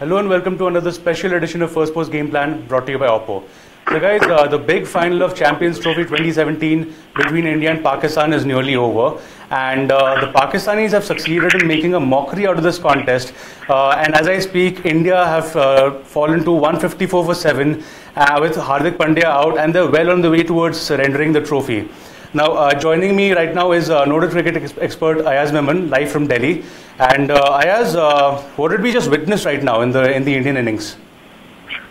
Hello and welcome to another special edition of First Post Game Plan brought to you by Oppo. So guys, the big final of Champions Trophy 2017 between India and Pakistan is nearly over, and the Pakistanis have succeeded in making a mockery out of this contest, and as I speak, India have fallen to 154 for 7 with Hardik Pandya out, and they're well on the way towards surrendering the trophy. Now, joining me right now is noted cricket expert Ayaz Memon, live from Delhi. And Ayaz, what did we just witness right now in the Indian innings?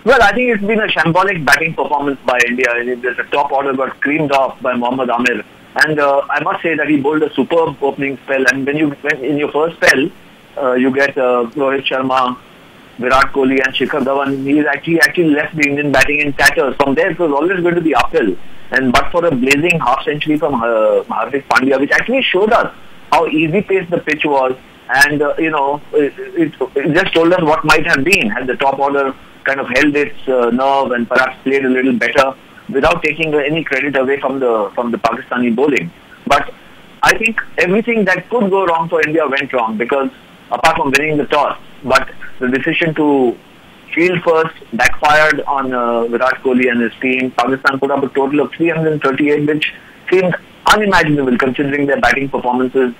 Well, I think it's been a shambolic batting performance by India. The top order got screamed off by Mohammad Amir, and I must say that he bowled a superb opening spell. And when in your first spell, you get Rohit Sharma, Virat Kohli, and Shikhar Dhawan. He actually left the Indian batting in tatters. From there, it was always going to be uphill. And but for a blazing half century from Hardik Pandya, which actually showed us how easy paced the pitch was, and it just told us what might have been had the top order kind of held its nerve and perhaps played a little better without taking any credit away from the Pakistani bowling. But I think everything that could go wrong for India went wrong, because apart from winning the toss, but the decision to field first backfired on Virat Kohli and his team. Pakistan put up a total of 338, which seemed unimaginable considering their batting performances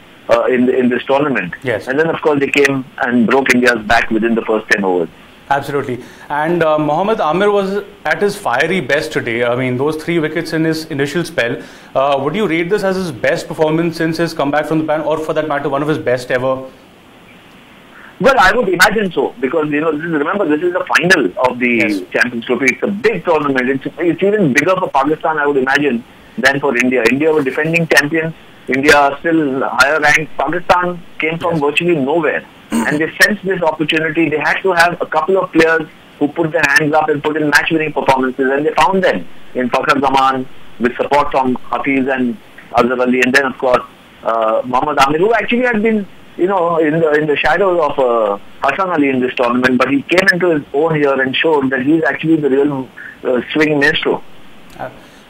in this tournament. Yes. And then, of course, they came and broke India's back within the first 10 overs. Absolutely. And Mohammad Amir was at his fiery best today. I mean, those 3 wickets in his initial spell. Would you rate this as his best performance since his comeback from the ban, or for that matter, one of his best ever? Well, I would imagine so, because remember, this is the final of the Champions Trophy. It's a big tournament. It's even bigger for Pakistan, I would imagine, than for India. India were defending champions. India still higher ranked. Pakistan came from virtually nowhere, and they sensed this opportunity. They had to have a couple of players who put their hands up and put in match-winning performances, and they found them in Fakhar Zaman with support from Hafiz and Azhar Ali, and then of course Mohammad Amir, who actually had been in the shadows of Hassan Ali in this tournament, but he came into his own here and showed that he's actually the real swing maestro.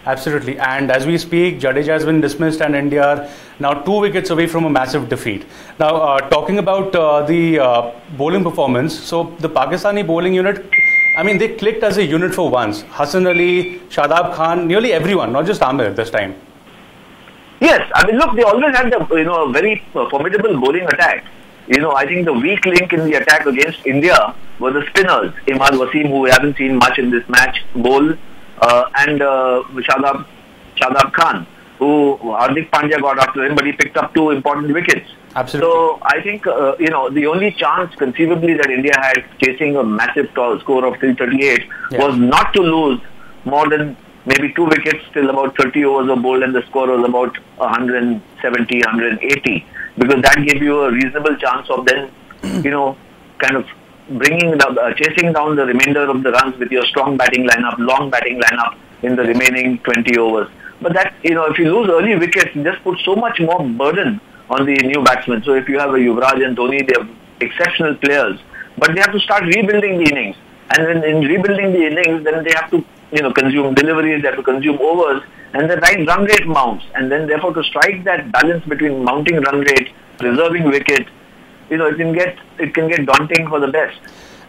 Absolutely. And as we speak, Jadeja has been dismissed and India are now 2 wickets away from a massive defeat. Now, talking about the bowling performance, so the Pakistani bowling unit, I mean, they clicked as a unit for once. Hassan Ali, Shadab Khan, nearly everyone, not just Amir this time. Yes, I mean, look, they always had a very formidable bowling attack. I think the weak link in the attack against India were the spinners. Imad Wasim, who we haven't seen much in this match, bowl, and Shadab Khan, who Hardik Pandya got after him, but he picked up 2 important wickets. Absolutely. So I think, the only chance conceivably that India had chasing a massive score of 338 was not to lose more than maybe 2 wickets till about 30 overs were bowled, and the score was about 170, 180, because that gave you a reasonable chance of then, kind of chasing down the remainder of the runs with your strong batting lineup, long batting lineup in the remaining 20 overs. But that, if you lose early wickets, you just put so much more burden on the new batsmen. So if you have a Yuvraj and Dhoni, they are exceptional players, but they have to start rebuilding the innings. And then in rebuilding the innings, then they have to consume deliveries, they have to consume overs, and the right run rate mounts. And then therefore to strike that balance between mounting run rate, preserving wicket, it can get daunting for the best.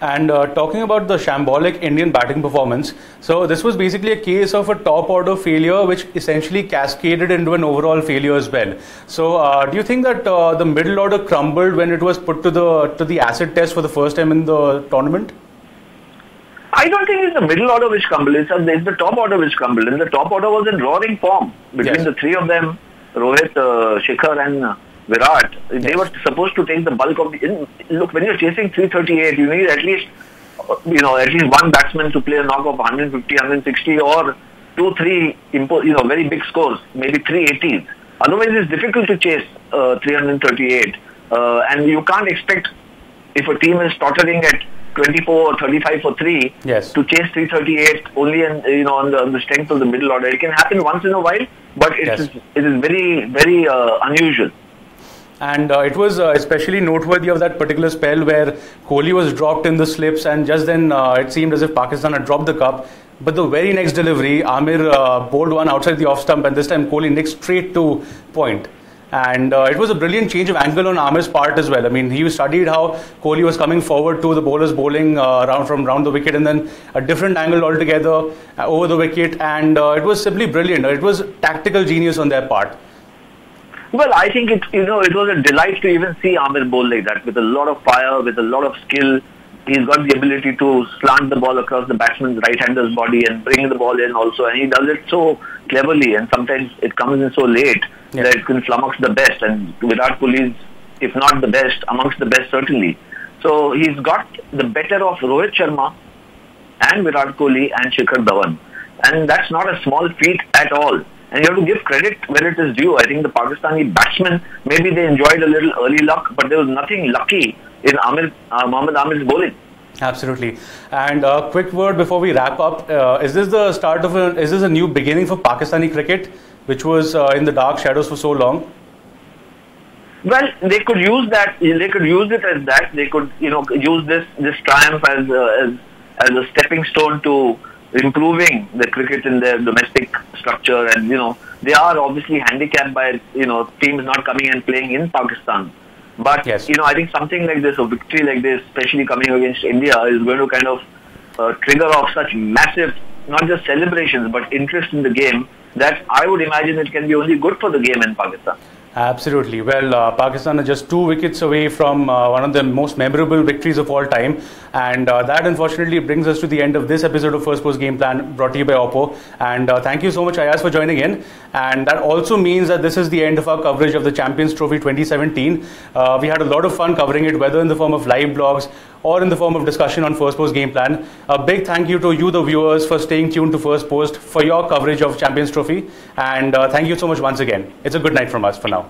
And talking about the shambolic Indian batting performance, so this was basically a case of a top order failure which essentially cascaded into an overall failure as well. So do you think that the middle order crumbled when it was put to the acid test for the first time in the tournament? I don't think it's the middle order which crumbled. It's the top order which crumbled. And the top order was in roaring form. Between the 3 of them, Rohit, Shikhar and Virat, they were supposed to take the bulk of the... Look, when you're chasing 338, you need at least one batsman to play a knock of 150, 160 or 2-3 very big scores, maybe 380s. Otherwise, it's difficult to chase 338. And you can't expect, if a team is tottering at 24 or 35 for 3 to chase 338 only on the strength of the middle order. It can happen once in a while, but it is very, very unusual. And it was especially noteworthy of that particular spell where Kohli was dropped in the slips, and just then it seemed as if Pakistan had dropped the cup. But the very next delivery, Amir bowled one outside the off stump, and this time Kohli nicked straight to point. And it was a brilliant change of angle on Amir's part as well. I mean, he studied how Kohli was coming forward to the bowlers bowling from round the wicket, and then a different angle altogether over the wicket. And it was simply brilliant. It was tactical genius on their part. Well, I think it was a delight to even see Amir bowl like that, with a lot of fire, with a lot of skill. He's got the ability to slant the ball across the batsman's right-hander's body and bring the ball in also, and he does it so cleverly, and sometimes it comes in so late that it can flummox the best, and Virat Kohli is, if not the best, amongst the best certainly. So he's got the better of Rohit Sharma and Virat Kohli and Shikhar Dhawan, and that's not a small feat at all. And you have to give credit where it is due. I think the Pakistani batsmen, maybe they enjoyed a little early luck, but there was nothing lucky in Mohammad Amir's bowling. Absolutely. And a quick word before we wrap up. Is this the start of is this a new beginning for Pakistani cricket, which was in the dark shadows for so long? Well, they could use that. They could use it as that. They could, use this triumph as a stepping stone to improving the cricket in their domestic structure. And they are obviously handicapped by teams not coming and playing in Pakistan. But yes. I think something like this, a victory like this, especially coming against India, is going to kind of trigger off such massive, not just celebrations, but interest in the game, that I would imagine it can be only good for the game in Pakistan. Absolutely. Well, Pakistan are just 2 wickets away from one of the most memorable victories of all time. And that unfortunately brings us to the end of this episode of First Post Game Plan, brought to you by Oppo. And thank you so much, Ayaz, for joining in. And that also means that this is the end of our coverage of the Champions Trophy 2017. We had a lot of fun covering it, whether in the form of live blogs or in the form of discussion on First Post Game Plan. A big thank you to you, the viewers, for staying tuned to First Post for your coverage of Champions Trophy. And thank you so much once again. It's a good night from us for now.